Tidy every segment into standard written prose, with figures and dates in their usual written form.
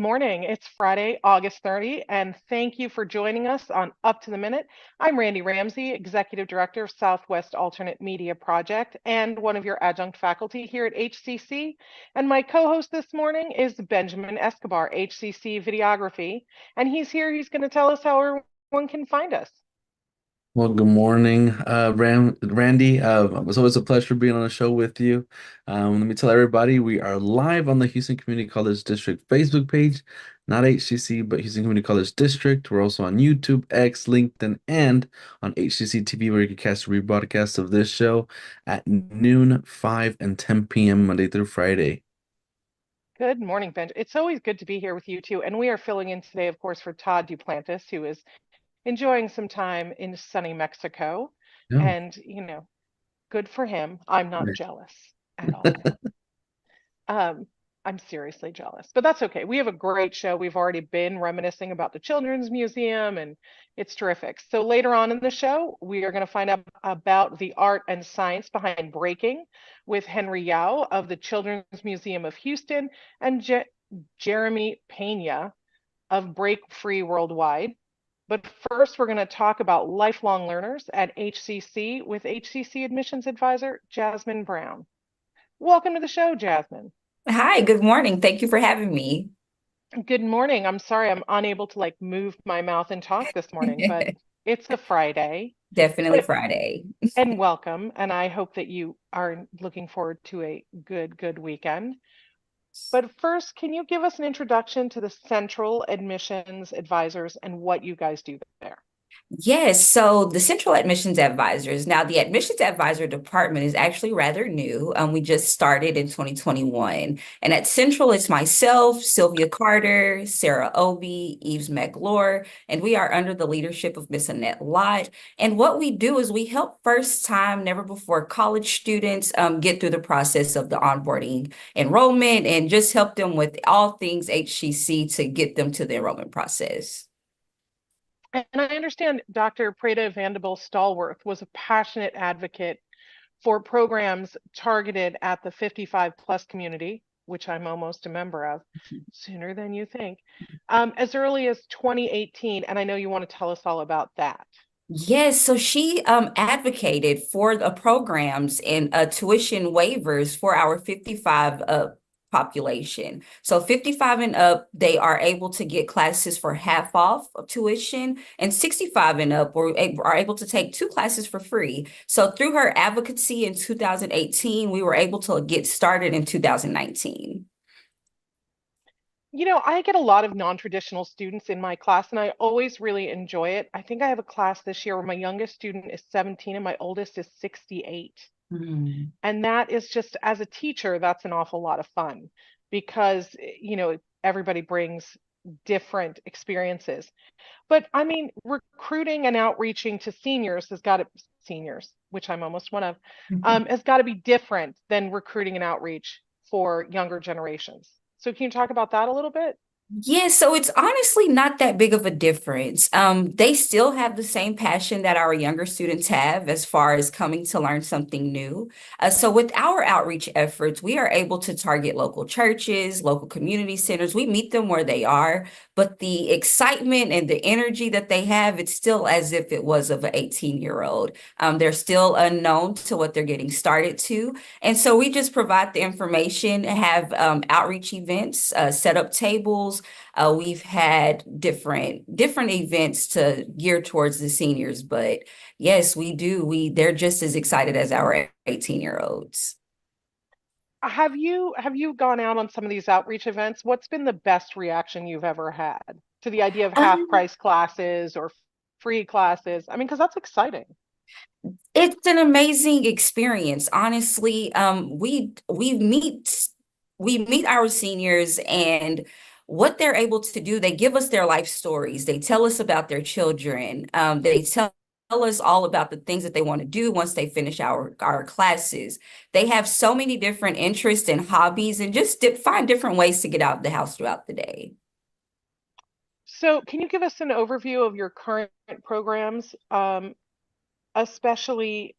morning. It's Friday, August 30, and thank you for joining us on Up to the Minute. I'm Randy Ramsey, Executive Director of Southwest Alternate Media Project and one of your adjunct faculty here at HCC. And my co-host this morning is Benjamin Escobar, HCC Videography, and he's here. He's going to tell us how everyone can find us. Well, good morning, Randy. It was always a pleasure being on the show with you. Let me tell everybody we are live on the Houston Community College District Facebook page, not HCC, but Houston Community College District. We're also on YouTube, X, LinkedIn, and on HCCTV, where you can catch a rebroadcast of this show at noon, 5, and 10 p.m. Monday through Friday. Good morning, Ben. It's always good to be here with you too. And we are filling in today, of course, for Todd Duplantis, who is enjoying some time in sunny Mexico. Yeah. And, good for him. I'm not jealous at all. Um, I'm seriously jealous, but that's okay. We have a great show. We've already been reminiscing about the Children's Museum, and it's terrific. So later on in the show, we are going to find out about the art and science behind breaking with Henry Yao of the Children's Museum of Houston and Jeremy Peña of Break Free Worldwide. But first, we're going to talk about lifelong learners at HCC with HCC admissions advisor Jazmine Brown. Welcome to the show, Jazmine. Hi, good morning. Thank you for having me. Good morning. I'm sorry I'm unable to move my mouth and talk this morning, but it's a Friday. Definitely Friday. And welcome. And I hope that you are looking forward to a good weekend. But first, can you give us an introduction to the Central Admissions Advisors and what you guys do there? Yes, so the Central Admissions Advisors. Now, the Admissions Advisor Department is actually rather new. We just started in 2021. And at Central, it's myself, Sylvia Carter, Sarah Obi, Eves McLure, and we are under the leadership of Miss Annette Lott. And what we do is we help first-time, never-before college students get through the process of the onboarding enrollment and just help them with all things HCC to get them to the enrollment process. And I understand Dr. Prada Vanderbilt Stallworth was a passionate advocate for programs targeted at the 55 plus community, which I'm almost a member of, sooner than you think, as early as 2018. And I know you want to tell us all about that. Yes, so she advocated for the programs and tuition waivers for our 55 population. So 55 and up, they are able to get classes for half off of tuition, and 65 and up are able to take 2 classes for free. So through her advocacy in 2018, we were able to get started in 2019. I get a lot of non-traditional students in my class, and I always really enjoy it. I think I have a class this year where my youngest student is 17 and my oldest is 68. And that is just, as a teacher, that's an awful lot of fun because, everybody brings different experiences. But I mean, recruiting and outreaching to seniors, which I'm almost one of, has got to be different than recruiting and outreach for younger generations. So can you talk about that a little bit? Yeah, so it's honestly not that big of a difference. They still have the same passion that our younger students have as far as coming to learn something new. So with our outreach efforts, we are able to target local churches, local community centers. We meet them where they are, but the excitement and the energy that they have, it's still as if it was of an 18-year-old. They're still unknown to what they're getting started to. And so we just provide the information, have outreach events, set up tables. We've had different events to gear towards the seniors, but yes, we do. They're just as excited as our 18-year-olds. Have you gone out on some of these outreach events? What's been the best reaction you've ever had to the idea of half price classes or free classes? I mean, because that's exciting. It's an amazing experience. Honestly, we meet our seniors, and what they're able to do, they give us their life stories. They tell us about their children. They tell us all about the things that they want to do once they finish our classes. They have so many different interests and hobbies, and just find different ways to get out of the house throughout the day. So can you give us an overview of your current programs? especially,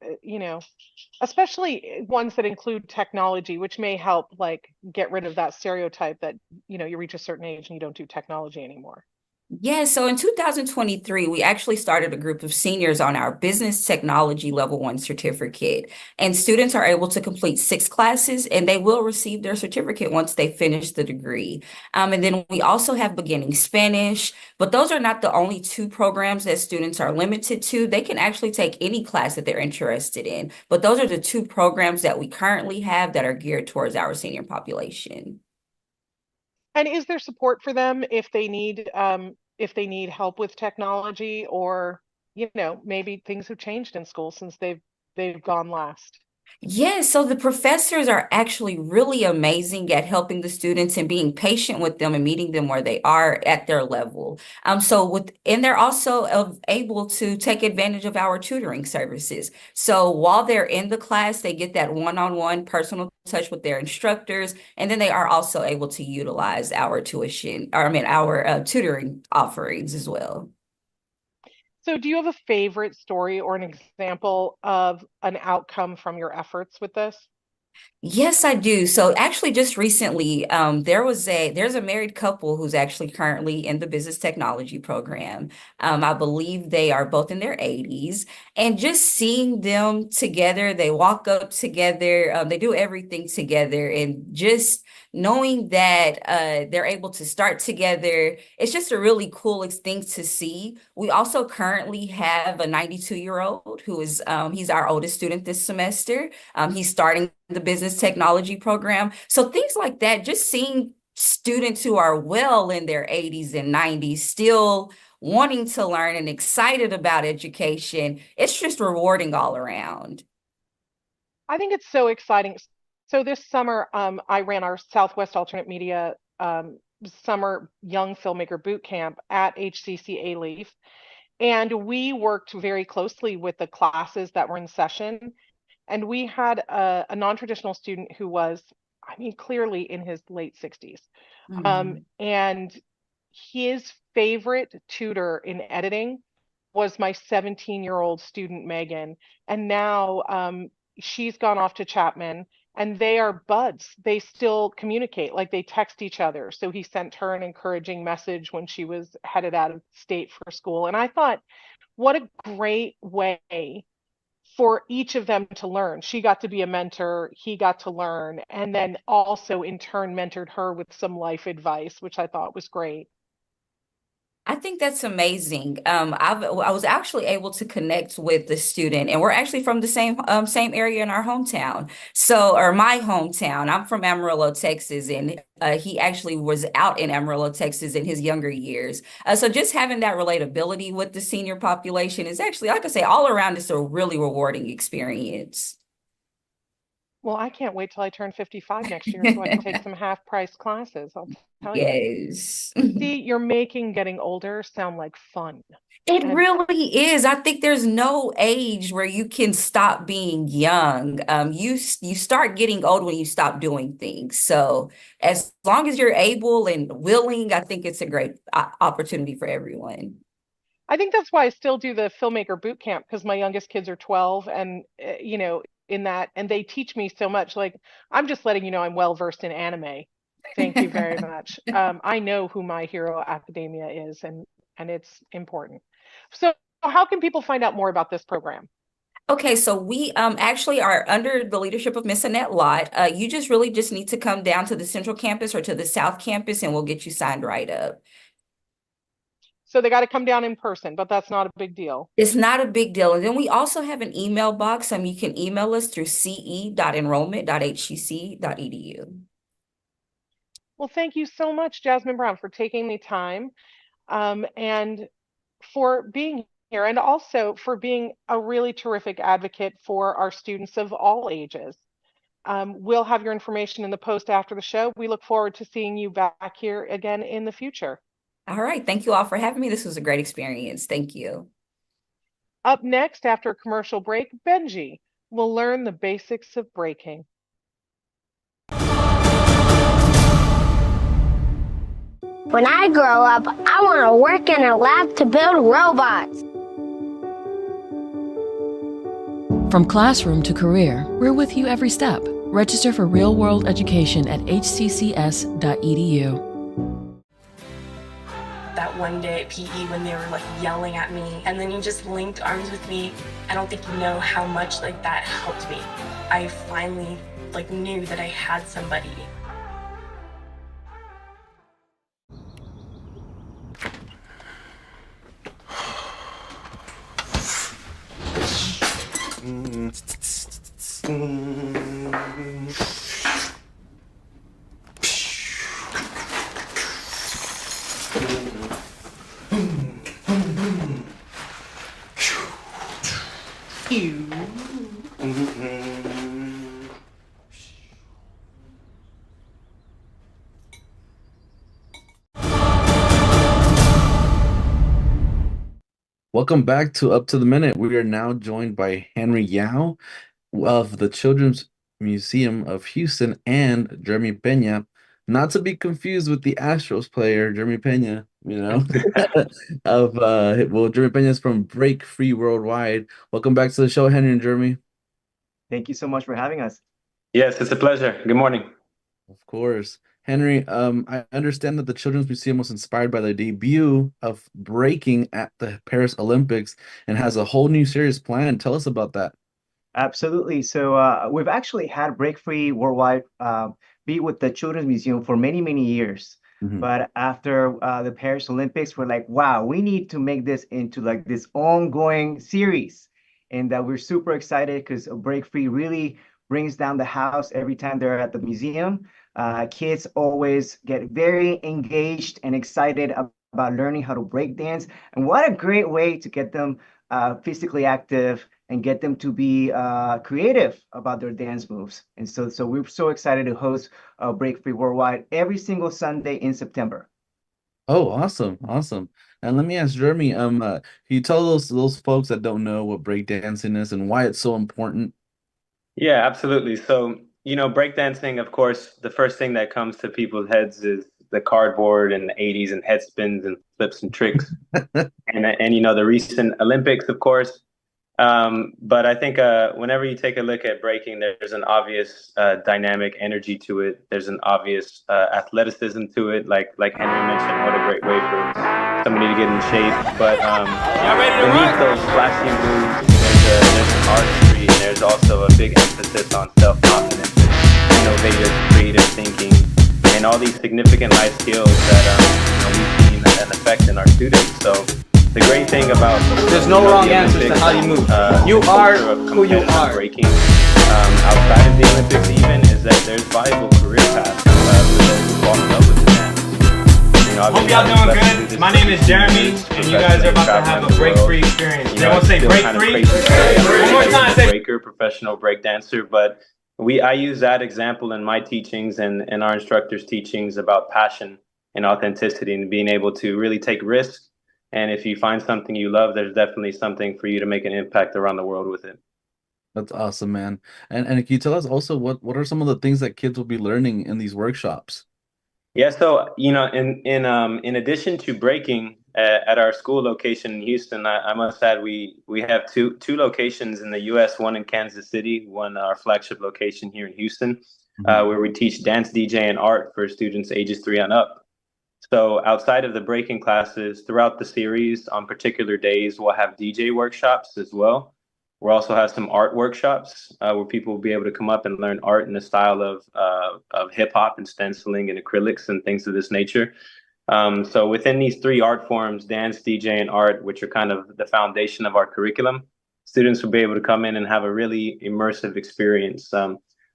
especially ones that include technology, which may help like get rid of that stereotype that, you reach a certain age and you don't do technology anymore. Yeah, so in 2023, we actually started a group of seniors on our business technology level 1 certificate. And students are able to complete 6 classes and they will receive their certificate once they finish the degree. And then we also have beginning Spanish, but those are not the only 2 programs that students are limited to. They can actually take any class that they're interested in. But those are the 2 programs that we currently have that are geared towards our senior population. And is there support for them if they need help with technology, or maybe things have changed in school since they've gone last? Yeah, so the professors are actually really amazing at helping the students and being patient with them and meeting them where they are at their level. And they're also able to take advantage of our tutoring services. So while they're in the class, they get that one-on-one personal touch with their instructors, and then they are also able to utilize our tutoring offerings as well. So do you have a favorite story or an example of an outcome from your efforts with this? Yes, I do. So actually just recently, there's a married couple who's actually currently in the business technology program. I believe they are both in their 80s, and just seeing them together, they walk up together, they do everything together, and just knowing that they're able to start together, it's just a really cool thing to see. We also currently have a 92-year-old who is he's our oldest student this semester. He's starting the business technology program. So things like that, just seeing students who are well in their 80s and 90s still wanting to learn and excited about education, it's just rewarding all around. I think it's so exciting. So this summer, I ran our Southwest Alternate Media Summer Young Filmmaker Boot Camp at HCCA Leaf. And we worked very closely with the classes that were in session. And we had a non-traditional student who was, clearly in his late 60s. And his favorite tutor in editing was my 17-year-old student, Megan. And now she's gone off to Chapman and they are buds. They still communicate, like they text each other. So he sent her an encouraging message when she was headed out of state for school. And I thought, what a great way for each of them to learn. She got to be a mentor, he got to learn, and then also in turn mentored her with some life advice, which I thought was great. I think that's amazing. I was actually able to connect with the student, and we're actually from the same area in our hometown. Or my hometown. I'm from Amarillo, Texas, and he actually was out in Amarillo, Texas in his younger years. So just having that relatability with the senior population is actually, like I say, all around, it's a really rewarding experience. Well, I can't wait till I turn 55 next year so I can take some half-price classes. I'll tell you. Yes. See, you're making getting older sound like fun. It really is. I think there's no age where you can stop being young. You start getting old when you stop doing things. So as long as you're able and willing, I think it's a great opportunity for everyone. I think that's why I still do the filmmaker boot camp, because my youngest kids are 12 and in that, and they teach me so much. Like, I'm just letting you know I'm well versed in anime. Thank you very much. I know who My Hero Academia is, and it's important. So how can people find out more about this program? Okay, so we actually are under the leadership of Miss Annette Lott. You just need to come down to the Central Campus or to the South Campus, and we'll get you signed right up. So they got to come down in person, but that's not a big deal. It's not a big deal. And then we also have an email box. You can email us through ce.enrollment.hcc.edu. Well, thank you so much, Jazmine Brown, for taking the time and for being here, and also for being a really terrific advocate for our students of all ages. We'll have your information in the post after the show. We look forward to seeing you back here again in the future. All right. Thank you all for having me. This was a great experience. Thank you. Up next, after a commercial break, Benji will learn the basics of breaking. When I grow up, I want to work in a lab to build robots. From classroom to career, we're with you every step. Register for real-world education at hccs.edu. That one day at PE when they were like yelling at me and then you just linked arms with me, I don't think you know how much like that helped me. I finally like knew that I had somebody. Welcome back to Up to the Minute. We are now joined by Henry Yao of the Children's Museum of Houston and Jeremy Peña, not to be confused with the Astros player, Jeremy Peña, Jeremy Peña is from Break Free Worldwide. Welcome back to the show, Henry and Jeremy. Thank you so much for having us. Yes, it's a pleasure. Good morning. Of course. Henry, I understand that the Children's Museum was inspired by the debut of breaking at the Paris Olympics and has a whole new series planned. Tell us about that. Absolutely. So we've actually had Break Free Worldwide be with the Children's Museum for many, many years. But after the Paris Olympics, we're like, wow, we need to make this into like this ongoing series. And we're super excited because Break Free really brings down the house every time they're at the museum. Kids always get very engaged and excited about learning how to break dance. And what a great way to get them physically active and get them to be creative about their dance moves. And so we're so excited to host Break Free Worldwide every single Sunday in September. Oh, awesome. Awesome. And let me ask Jeremy, can you tell those folks that don't know what breakdancing is and why it's so important? Yeah, absolutely. So, breakdancing, of course, the first thing that comes to people's heads is the cardboard and the 80s and head spins and flips and tricks. and the recent Olympics, of course. But I think whenever you take a look at breaking, there's an obvious dynamic energy to it. There's an obvious athleticism to it. Like Henry mentioned, what a great way for somebody to get in shape. But beneath those flashy moves, there's an artistry, and there's also a big emphasis on self-confidence, innovative, creative thinking, and all these significant life skills that we've seen an effect in our students. So the great thing about there's no wrong answers to how you move. You are who you are. Breaking outside of the Olympics even is that there's viable career paths for those who fall in love with the dance. Hope y'all doing good. My name is Jeremy, and you guys are about to have a break-free experience. Everyone say break-free. One more time, say breaker, professional break dancer. But I use that example in my teachings and our instructors' teachings about passion and authenticity and being able to really take risks. And if you find something you love, there's definitely something for you to make an impact around the world with it. That's awesome, man. And can you tell us also what are some of the things that kids will be learning in these workshops? Yeah, so in addition to breaking at our school location in Houston, I must add we have two locations in the U.S. One in Kansas City, one our flagship location here in Houston, where we teach dance, DJ, and art for students ages 3 and up. So outside of the breaking classes, throughout the series, on particular days, we'll have DJ workshops as well. We'll also have some art workshops where people will be able to come up and learn art in the style of hip hop and stenciling and acrylics and things of this nature. So within these 3 art forms, dance, DJ, and art, which are kind of the foundation of our curriculum, students will be able to come in and have a really immersive experience.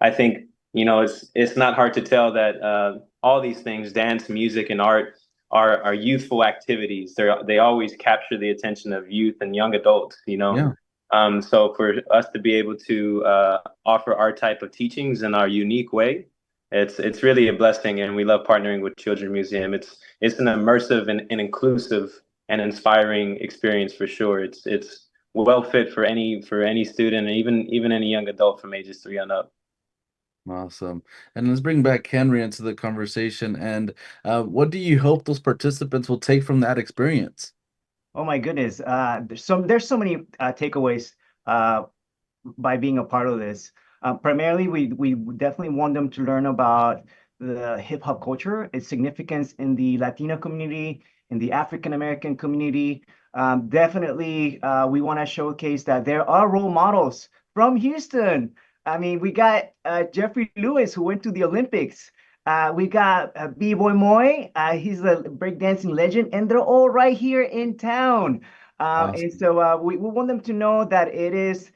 I think, it's not hard to tell that all these things, dance, music, and art, are youthful activities. They always capture the attention of youth and young adults, Yeah. So for us to be able to offer our type of teachings in our unique way, it's really a blessing, and we love partnering with Children's Museum. It's an immersive and inclusive and inspiring experience for sure. It's well fit for any student, and even any young adult from ages 3 and up. Awesome. And let's bring back Henry into the conversation. And what do you hope those participants will take from that experience? Oh my goodness. There's so many takeaways by being a part of this. Primarily, we definitely want them to learn about the hip hop culture, its significance in the Latino community, in the African American community. Definitely, we want to showcase that there are role models from Houston. I mean, we got Jeffrey Lewis, who went to the Olympics. We got B-Boy Moy. He's a breakdancing legend, and they're all right here in town. Awesome. And so we want them to know that it is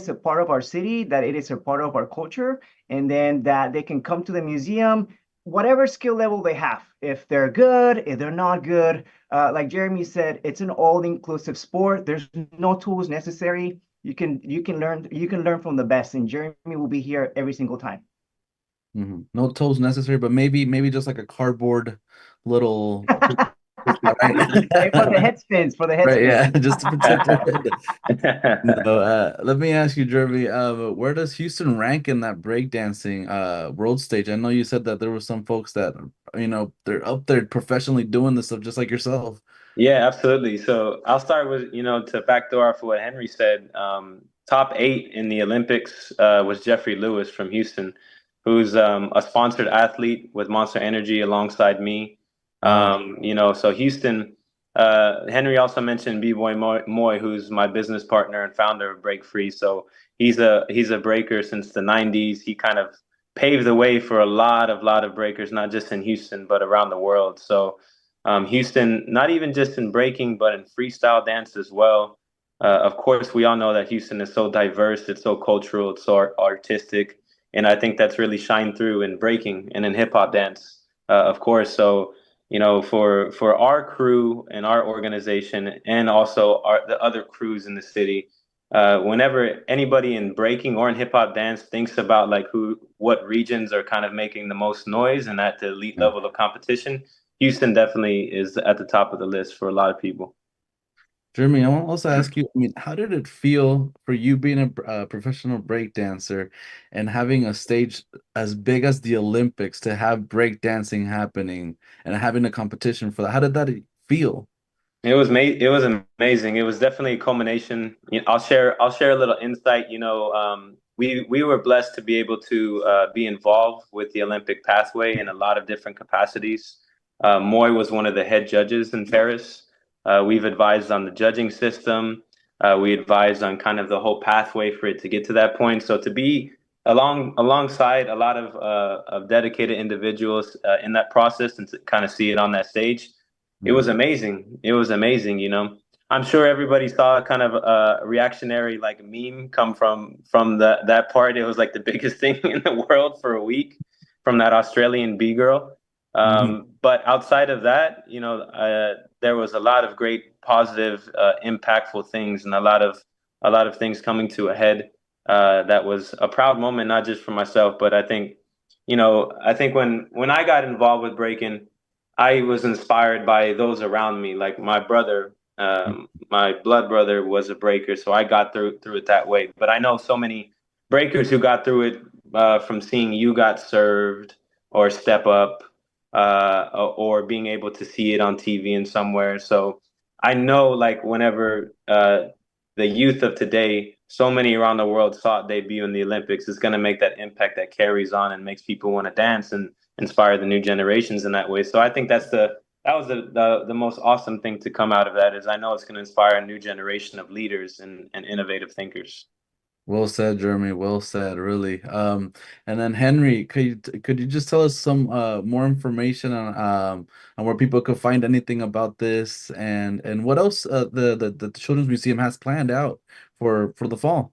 a part of our city, that it is a part of our culture, and then that they can come to the museum, whatever skill level they have. If they're good, if they're not good, like Jeremy said, it's an all-inclusive sport. There's no tools necessary. You can learn from the best, and Jeremy will be here every single time. No tools necessary, but maybe just like a cardboard little Hey, for the head spins, right, yeah, just to protect your head. No, let me ask you, Jeremy, where does Houston rank in that breakdancing world stage? I know you said that there were some folks that, they're up there professionally doing this stuff just like yourself. Yeah, absolutely. So I'll start with, to backdoor off of what Henry said. Top 8 in the Olympics was Jeffrey Lewis from Houston, who's a sponsored athlete with Monster Energy alongside me. So Houston, Henry also mentioned B-Boy Moy, who's my business partner and founder of Break Free. So he's a breaker since the 90s. He kind of paved the way for a lot of breakers, not just in Houston, but around the world. So Houston, not even just in breaking, but in freestyle dance as well. Of course, we all know that Houston is so diverse, it's so cultural, it's so artistic. And I think that's really shined through in breaking and in hip hop dance, of course. So, for our crew and our organization, and also the other crews in the city, whenever anybody in breaking or in hip hop dance thinks about like what regions are kind of making the most noise and at the elite level of competition, Houston definitely is at the top of the list for a lot of people. Jeremy, I want to also ask you, how did it feel for you being a professional break dancer and having a stage as big as the Olympics to have break dancing happening and having a competition for that? How did that feel? It was amazing. It was definitely a culmination. I'll share a little insight. We were blessed to be able to be involved with the Olympic pathway in a lot of different capacities. Moy was one of the head judges in Paris. We've advised on the judging system. We advised on kind of the whole pathway for it to get to that point. So to be alongside a lot of dedicated individuals in that process and to kind of see it on that stage, it was amazing. It was amazing. I'm sure everybody saw kind of a reactionary like meme come from that part. It was like the biggest thing in the world for a week from that Australian B girl. But outside of that, there was a lot of great positive, impactful things, and a lot of things coming to a head. That was a proud moment, not just for myself, but I think when I got involved with breaking, I was inspired by those around me. Like my brother, my blood brother was a breaker, so I got through it that way. But I know so many breakers who got through it from seeing You Got Served or Step Up. Or being able to see it on TV and somewhere. So I know like whenever the youth of today, so many around the world saw it debut in the Olympics, it's going to make that impact that carries on and makes people want to dance and inspire the new generations in that way. So I think that was the most awesome thing to come out of that, is I know it's going to inspire a new generation of leaders and innovative thinkers. Well said, Jeremy. Well said, really. And then Henry, could you just tell us some more information on where people could find anything about this and what else the Children's Museum has planned out for the fall?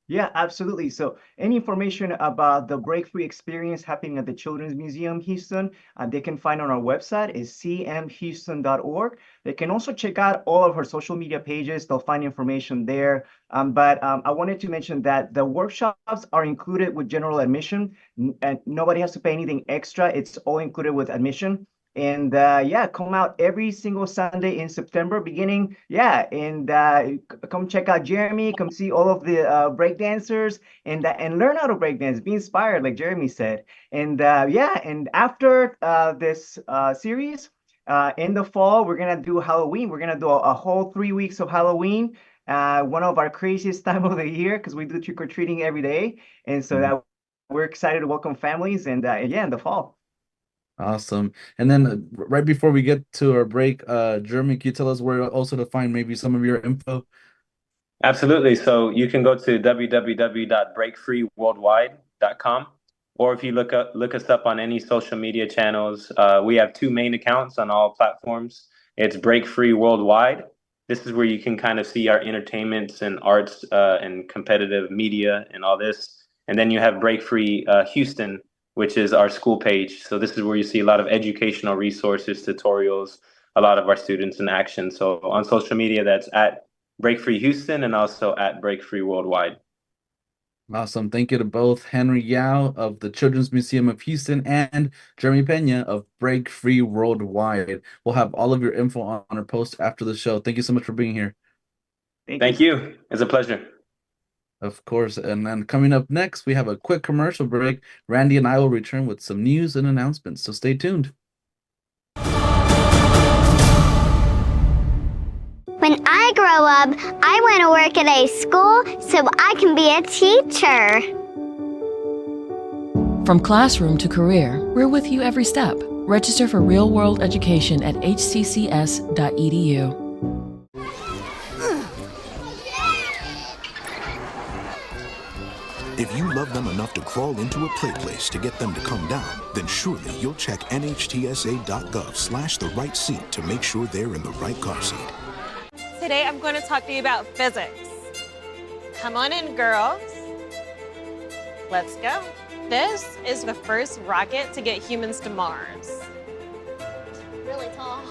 Yeah, absolutely. So any information about the Break Free experience happening at the Children's Museum Houston, they can find on our website is cmhouston.org. They can also check out all of our social media pages. They'll find information there. But I wanted to mention that the workshops are included with general admission, and nobody has to pay anything extra. It's all included with admission. And come out every single Sunday in September beginning. And come check out Jeremy, come see all of the break dancers and learn how to break dance, be inspired, like Jeremy said. And and after this series, in the fall, we're gonna do Halloween. We're gonna do a whole 3 weeks of Halloween. one of our craziest time of the year because we do trick-or-treating every day. And so that we're excited to welcome families and yeah, in the fall. Awesome. And then right before we get to our break, Jeremy, can you tell us where also to find maybe some of your info? Absolutely. So you can go to www.breakfreeworldwide.com, or if you look us up on any social media channels, we have two main accounts on all platforms. It's Break Free Worldwide. This is where you can kind of see our entertainments and arts and competitive media and all this. And then you have Break Free Houston, which is our school page. So this is where you see a lot of educational resources, tutorials, a lot of our students in action. So on social media, that's at Break Free Houston and also at Break Free Worldwide. Awesome. Thank you to both Henry Yao of the Children's Museum of Houston and Jeremy Peña of Break Free Worldwide. We'll have all of your info on our post after the show. Thank you so much for being here. Thank you. It's a pleasure. Of course. And then coming up next, we have a quick commercial break. Randy and I will return with some news and announcements, so stay tuned. When I grow up, I want to work at a school so I can be a teacher. From classroom to career, we're with you every step. Register for real-world education at hccs.edu. If you love them enough to crawl into a play place to get them to come down, then surely you'll check nhtsa.gov/the right seat to make sure they're in the right car seat. Today I'm going to talk to you about physics. Come on in, girls. Let's go. This is the first rocket to get humans to Mars. Really tall.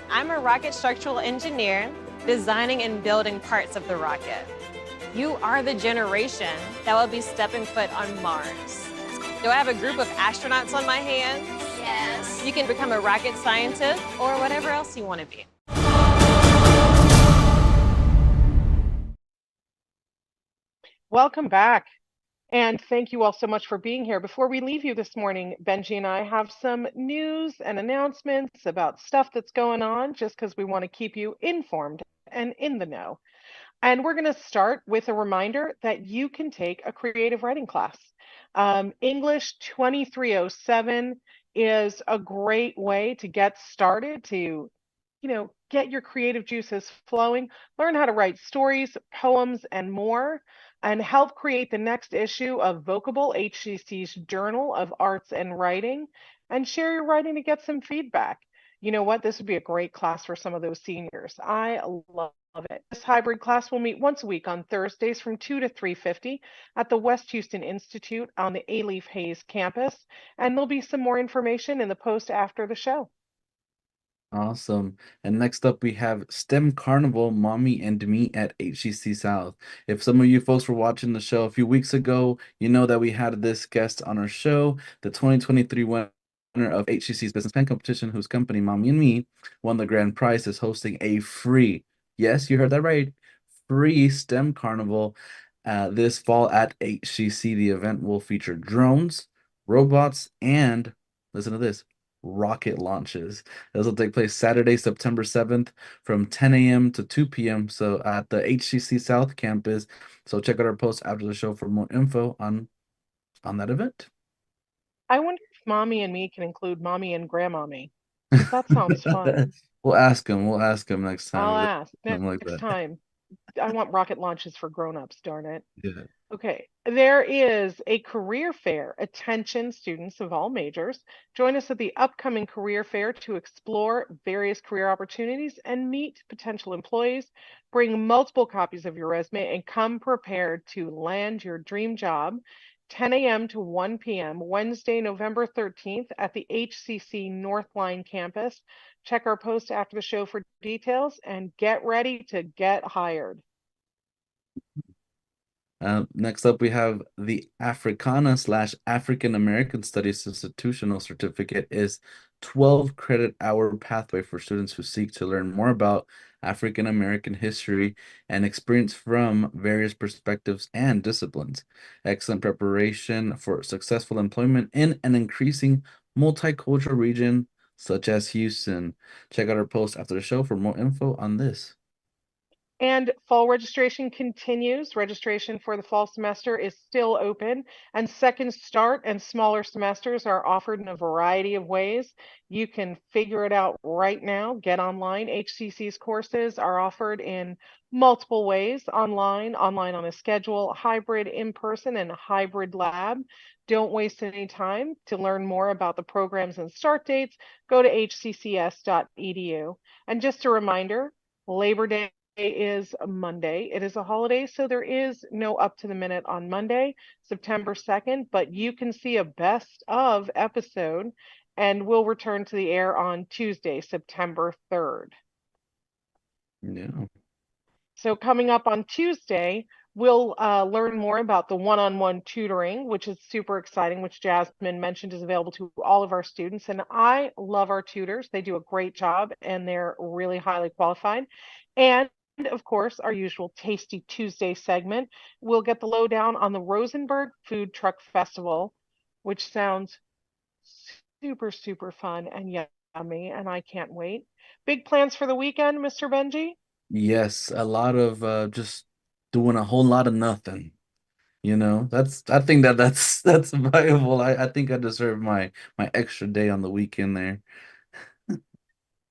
I'm a rocket structural engineer, designing and building parts of the rocket. You are the generation that will be stepping foot on Mars. Do I have a group of astronauts on my hands? Yes. You can become a rocket scientist or whatever else you want to be. Welcome back. And thank you all so much for being here. Before we leave you this morning, Benji and I have some news and announcements about stuff that's going on, just because we want to keep you informed and in the know. And we're going to start with a reminder that you can take a creative writing class. English 2307 is a great way to get started, to get your creative juices flowing, learn how to write stories, poems, and more, and help create the next issue of Vocable, HCC's Journal of Arts and Writing, and share your writing to get some feedback. You know what? This would be a great class for some of those seniors. I love it. This hybrid class will meet once a week on Thursdays from 2 to 3:50 at the West Houston Institute on the Alief Hayes campus, and there'll be some more information in the post after the show. Awesome. And next up, we have STEM Carnival, Mommy and Me at HCC South. If some of you folks were watching the show a few weeks ago, you know that we had this guest on our show, the 2023 winner of HCC's Business Pen Competition, whose company, Mommy and Me, won the grand prize, is hosting a free, yes, you heard that right, free STEM Carnival this fall at HCC. The event will feature drones, robots, and, listen to this, rocket launches. This will take place Saturday, September 7th from 10 a.m. to 2 p.m. So at the HCC South campus. So check out our post after the show for more info on that event. I wonder if Mommy and Me can include Mommy and Grandmommy. That sounds fun. We'll ask him. We'll ask him next time. I'll ask next time. I want rocket launches for grown-ups, darn it. Yeah. Okay, there is a career fair. Attention, students of all majors. Join us at the upcoming career fair to explore various career opportunities and meet potential employees. Bring multiple copies of your resume and come prepared to land your dream job. 10 a.m. to 1 p.m. Wednesday, November 13th at the HCC Northline campus. Check our post after the show for details and get ready to get hired. Next up, we have the Africana / African American Studies Institutional Certificate is 12 credit hour pathway for students who seek to learn more about African American history and experience from various perspectives and disciplines. Excellent preparation for successful employment in an increasing multicultural region such as Houston. Check out our post after the show for more info on this. And fall registration continues. Registration for the fall semester is still open, and second start and smaller semesters are offered in a variety of ways. You can figure it out right now. Get online. HCC's courses are offered in multiple ways: online on a schedule, hybrid, in person, and hybrid lab. Don't waste any time. To learn more about the programs and start dates, go to hccs.edu. And just a reminder, Labor Day is Monday. It is a holiday, so there is no up to the minute on Monday, September 2nd, but you can see a best of episode, and will return to the air on Tuesday, September 3rd. Yeah. So coming up on Tuesday, we'll learn more about the one-on-one tutoring, which is super exciting, which Jazmine mentioned is available to all of our students. And I love our tutors. They do a great job, and they're really highly qualified. And of course, our usual Tasty Tuesday segment. We'll get the lowdown on the Rosenberg Food Truck Festival, which sounds super, super fun and yummy, and I can't wait. Big plans for the weekend, Mr. Benji? Yes, a lot of just doing a whole lot of nothing. I think that's viable. I think I deserve my extra day on the weekend there.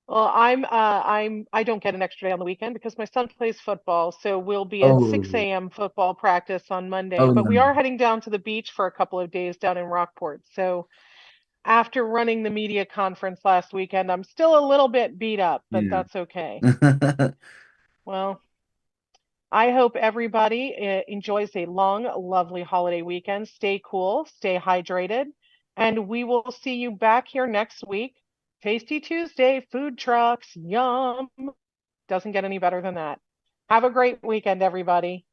Well, I don't get an extra day on the weekend because my son plays football, so we'll be at 6 Oh, a.m. football practice on Monday. oh But we no. are heading down to the beach for a couple of days down in Rockport. So after running the media conference last weekend, I'm still a little bit beat up, but Yeah. that's okay. Well, I hope everybody enjoys a long, lovely holiday weekend. Stay cool, stay hydrated, and we will see you back here next week. Tasty Tuesday, food trucks, yum. Doesn't get any better than that. Have a great weekend, everybody.